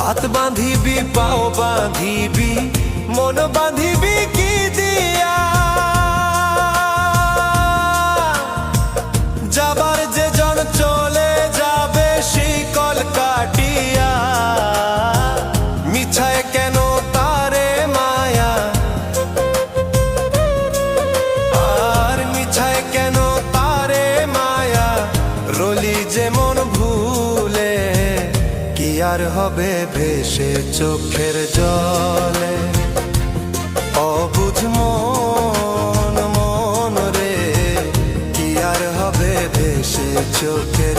হাত বাঁধিবি পাও বাঁধিবি মন বাঁধিবি কি দিয়া, যাবার যে জন চলে যাবে শিকল কাটিয়া। মিছায় কেন তারে মায়া, আর মিছায় কেন তারে মায়া, রলি যেমন ভুলে কি আর হবে ভেসে চোখের জলে। অবুঝ মন মন রে কি আর হবে ভেসে চোখের